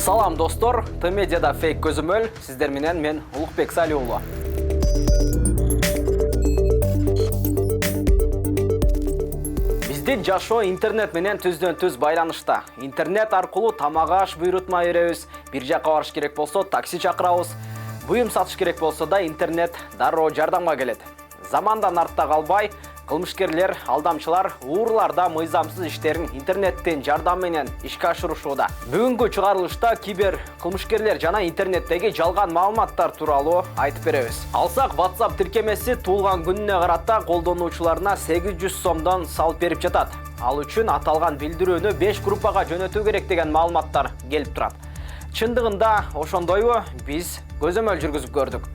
Салам достор, Т-медиада фейк көзөмөл, сиздер менен мен Улукбек Салиулу. Биздин жашоо интернет менен түздөн-түз байланышта. Интернет аркылуу тамак аш буйрутма беребиз, бир жака барыш керек болсо такси чакырабыз, буюм сатыш керек болсо да интернет дароо жардамга келет. Замандан артта калбай, кылмышкерлер, алдамчылар уурларда мыйзамсыз иштерин интернеттен жардам менен ишке ашырышууда. Бүгүнкү чыгарылышта кибер кылмышкерлер жана интернеттеги жалган маалыматтар тууралуу айтып беребиз. Алсак, WhatsApp тиркемеси туулган күнүнө карата колдонуучуларына 800 сомдон салып берип жатат. Ал үчүн аталган билдирүүнү 5 группага жөнөтүү керек деген маалыматтар келип турат. Чындыгында ошондойбу? Биз көзөмөл жүргүзүп көрдүк.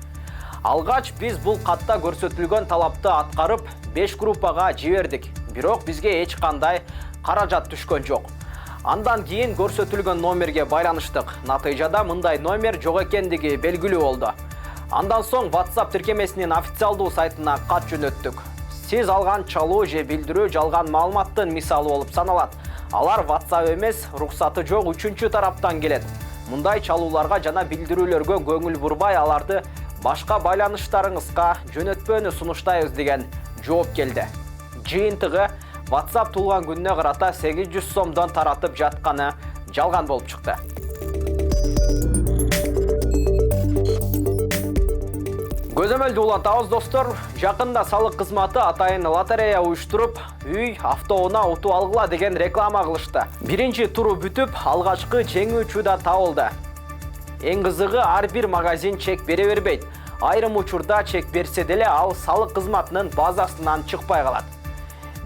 Алгач биз бул катта көрсөтүлгөн талапты аткарып 5 группага жибердик. Бирок бизге эч кандай каражат түшкөн жок. Андан кийин көрсөтүлгөн номерге байланыштык. Натыйжада мындай номер жок экендиги белгилүү болду. Андан соң WhatsApp тиркемесинин официалдуу сайтына кат жөнөттүк. Сиз алган чалуу же билдирүү жалган маалыматтын мисалы болуп саналат. Алар WhatsApp эмес, уруксаты жок үчүнчү тараптан келет. Мындай чалууларга жана билдирүүлөргө көңүл бурбай аларды башка байланыштарыңызга жөнөтпөөнү сунуштайбыз деген жооп келди. Жыйынтыгы WhatsApp туулган күнүнө карата 800 сомдон таратып жатканы жалган болуп чыкты. Көзөмөлдү улантабыз достор. Жакында салык кызматы атайын лотерея уюштуруп, үй, автоунаа утуп алгыла деген реклама кылышты. Биринчи туру бүтүп, алгачкы жеңүүчү да табылды. Эң кызыгы, ар бир магазин чек бере бербейт. Айрым учурда чек берсе деле ал салык кызматынын базасынан чыкпай калат.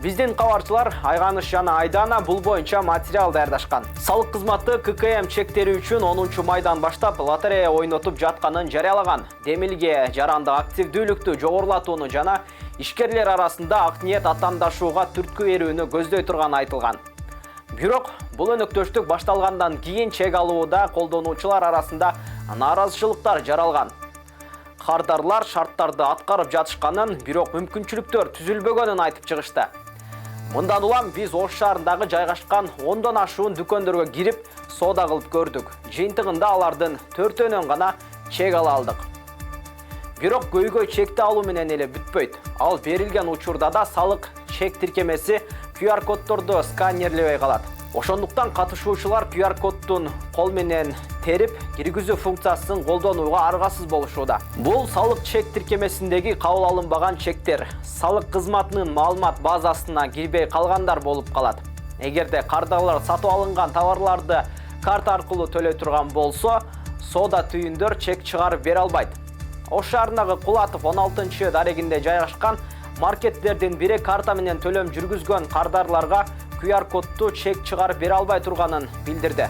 Биздин кабарчылар Айганыш жана Айдана бул боюнча материал даярдашкан. Салык кызматы ККМ чектери үчүн 10 майдан баштап лотерея ойнотуп жатканын жарыялаган. Демилге жаранды активдүүлүктү жогорулатууну жана ишкерлер арасында ак ниет атаандашууга түрткү берүүнү көздөй турганы айтылган. Бирок бул өнөктөштүк башталгандан кийин чек алууда колдонуучулар арасында нааразычылыктар жаралган. Кардарлар шарттарды аткарып жатышканын, бирок мүмкүнчүлүктөр түзүлбөгөнүн айтып чыгышты. Мындан улам биз Ош шаарындагы жайгашкан 10дон ашуун дүкөндөргө кирип, соода кылып көрдүк. Жыйынтыгында алардын 4-өнөн гана чек ала алдык. Бирок көйгөй чекти алуу менен эле бүтпөйт. Ал берилген учурда да салык чек тиркемеси QR коддорду сканерлебей калат. Ошондуктан катышуучулар QR кодтун кол менен терип, киргизүү функциясын колдонууга аргасыз болушууда. Бул салык чек тиркемесиндеги кабыл алынбаган чектер салык кызматынын маалымат базасына кирбей калгандар болуп калат. Эгерде кардарлар сатып алынган товарларды карта аркылуу төлөй турган болсо, соода түйүндөр чек чыгарып бере албайт. Ош шаарындагы Кулатов 16 дарегинде жайгашкан маркеттердин бири карта менен төлөм жүргүзгөн кардарларга QR кодту чек чыгарып бере албай турганын билдирди.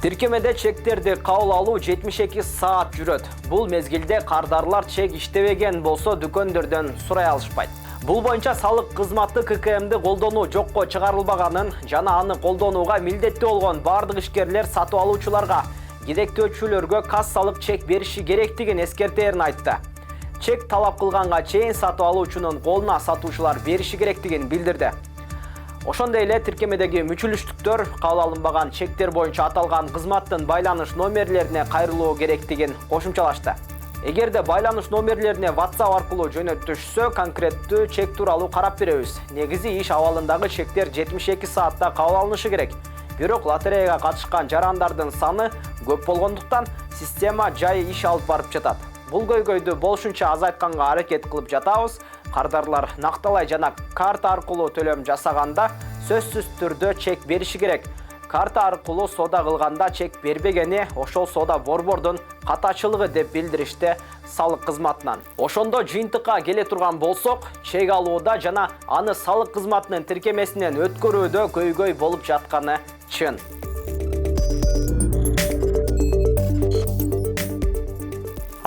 Тиркемеде чектерди кабыл алуу 72 саат жүрөт. Бул мезгилде кардарлар чек иштебеген болсо дүкөндөрдөн сурай алышпайт. Бул боюнча салык кызматы ККМди колдонуу жокко чыгарылбаганын жана аны колдонууга милдеттүү болгон бардык ишкерлер сатып алуучуларга, кедектөөчүлөргө кассалык чек бериши керектигин эскертерин айтты. Чек талап кылганга чейин сатып алуучунун колуна сатуучулар бериши керектигин билдирди. Ошондой эле тиркемедеги мүчүлүштүктөр кабыл алынбаган чектер боюнча аталган кызматтын байланыш номерлерине кайрылуу керектигин кошумчалашты. Эгерде байланыш номерлерине WhatsApp аркылуу жөнөтүшсө, конкреттүү чек тууралуу карап беребиз. Негизи иш абалындагы чектер 72 саатта кабыл алынышы керек. Бирок лотереяга катышкан жарандардын саны көп болгондуктан система жай иш алып барып жатат. Бул көйгөйдү болушунча азайтканга аракет кылып жатабыз. Кардарлар накталай жана карта аркылуу төлөм жасаганда сөзсүз түрдө чек бериши керек. Карта аркылуу соода кылганда чек бербегени ошол соода борбордун катачылыгы деп билдиришти салык кызматынан. Ошондо жыйынтыкка келе турган болсок, чек алууда жана аны салык кызматынын тиркемесинен өткөрүүдө көйгөй болуп жатканы чын.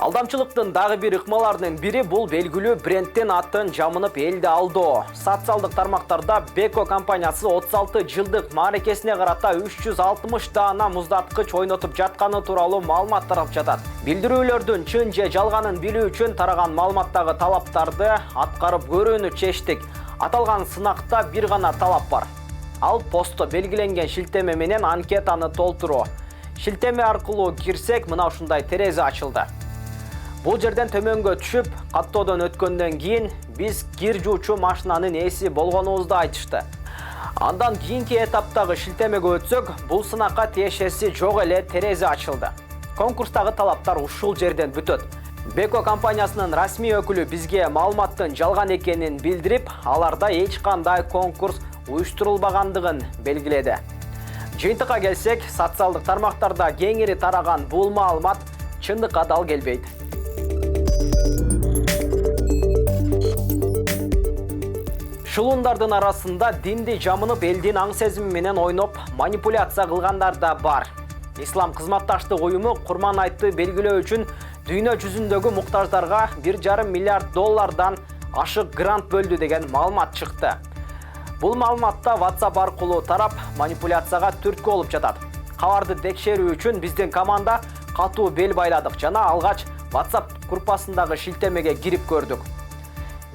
Алдамчылыктын дагы бир ыкмаларынын бири бул белгилүү брендтен атын жамынып элди алдоо. Социалдык тармактарда Beko компаниясы 36 жылдык мааракесине карата 360 даана муздаткыч ойнотуп жатканы тууралуу маалымат тарап жатат. Билдирүүлөрдүн чын же жалганын билүү үчүн тараган маалыматтагы талаптарды аткарып көрүүнү чечтик. Аталган сынакта бир гана талап бар. Ал постто белгиленген шилтеме менен анкетаны толтуруу. Шилтеме аркылуу кирсек, мына ушундай терезе ачылды. Бул жерден төмөнгө түшүп, каттоодон өткөндөн кийин биз кир жуучу машинанын ээси болгонубузду айтышты. Андан кийинки этаптагы шилтемеге өтсөк, бул сынакка тиешеси жок эле терезе ачылды. Конкурстагы талаптар ушул жерден бүтөт. Beko компаниясынын расмий өкүлү бизге маалыматтын жалган экенин билдирип, аларда эч кандай конкурс уюштурулбагандыгын белгиледи. Жыйынтыкка келсек, социалдык тармактарда кеңири тараган бул маалымат чындыкка дал келбейт. Шылундардын арасында динди жамынып элдин аң сезими менен ойноп манипуляция кылгандар да бар. Ислам кызматташтык уюму Курман айтты белгилөө үчүн дүйнө жүзүндөгү муктаждарга 1,5 миллиард доллардан ашык грант бөлдү деген маалымат чыкты. Бул маалыматта WhatsApp аркылуу тарап манипуляцияга түрткү болуп жатат. Кабарды текшерүү үчүн биздин команда катуу бел байладык жана алгач WhatsApp группасындагы шилтемеге кирип көрдүк.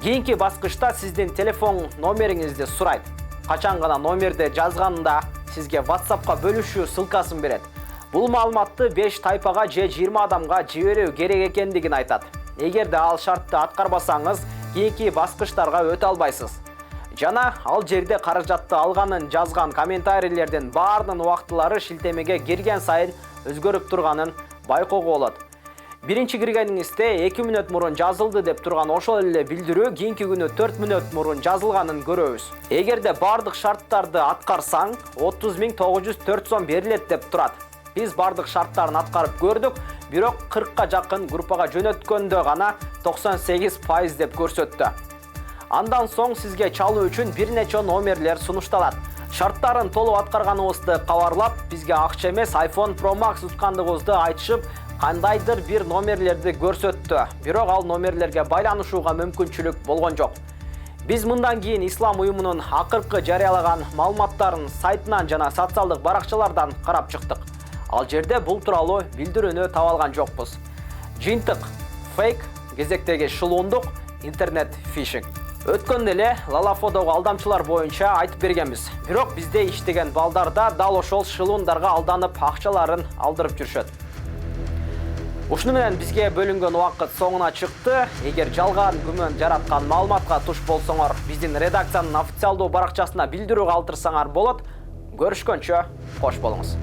Кийинки баскычта сиздин телефон номериңизди сурайт. Качан гана номерди жазганында сизге WhatsAppка бөлүшүү ссылкасын берет. Бул маалыматты 5 тайпага же 20 адамга жиберүү керек экендигин айтат. Эгерде ал шартты аткарбасаңыз, кийинки баскычтарга өтө албайсыз. Жана ал жерде каражатты алганын жазган комментарийлердин баарынын убактылары шилтемеге кирген сайын өзгөрүп турганын байкоого болот. Биринчи киргениңизде 2 мүнөт мурун жазылды деп турган ошол эле билдирүү кийинки күнү 4 мүнөт мурун жазылганын көрөбүз. Эгерде бардык шарттарды аткарсаң, 30.904 сом берилет деп турат. Биз бардык шарттарын аткарып көрдүк, бирок 40ка жакын группага жөнөткөндө гана 98% деп көрсөттү. Андан соң сизге чалуу үчүн бир нече номерлер сунушталат. Шарттарын толук аткарганыбызды кабарлап, бизге акча эмес iPhone Pro Max уткандыгыбызды айтышып, кандайдыр бир номерлерди көрсөттү. Бирок ал номерлерге байланышууга мүмкүнчүлүк болгон жок. Биз мындан кийин Ислам уюмунун акыркы жарыялаган маалыматтарын сайтынан жана социалдык баракчалардан карап чыктык. Ал жерде бул тууралуу билдирүүнү таба алган жокпуз. Жыйынтык: фейк, кезектеги шылуундук, интернет фишинг. Өткөндө эле Лалафодогу алдамчылар боюнча айтып бергенбиз. Бирок бизде иштеген балдарда дал ошол шылуундарга алданып акчаларын алдырып жүрүшөт. Ушуну менен бизге бөлүнгөн убакыт соңуна чыкты. Эгер жалган күмөн жараткан маалыматка туш болсоңор, биздин редакциянын официалдуу баракчасына билдирүү калтырсаңар болот. Көрүшкөнчө кош болуңуз.